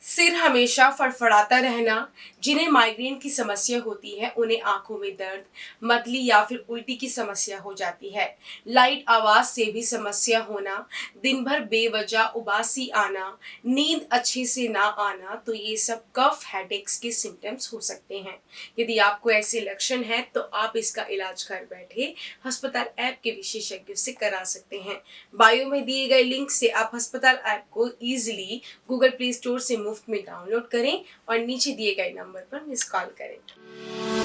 सिर हमेशा फड़फड़ाता रहना, जिन्हें माइग्रेन की समस्या होती है उन्हें आंखों में दर्द, मतली या फिर उल्टी की समस्या हो जाती है। लाइट आवाज से भी समस्या होना, दिन भर बेवजह उबासी आना, नींद अच्छे से ना आना, तो ये सब कफ हेडेक्स के सिम्टम्स हो सकते हैं। यदि आपको ऐसे लक्षण हैं तो आप इसका इलाज घर बैठे अस्पताल ऐप के विशेषज्ञों से करा सकते हैं। बायो में दिए गए लिंक से आप अस्पताल ऐप को इजीली गूगल प्ले स्टोर से मुफ्त में डाउनलोड करें और नीचे दिए गए नंबर पर मिस कॉल करें।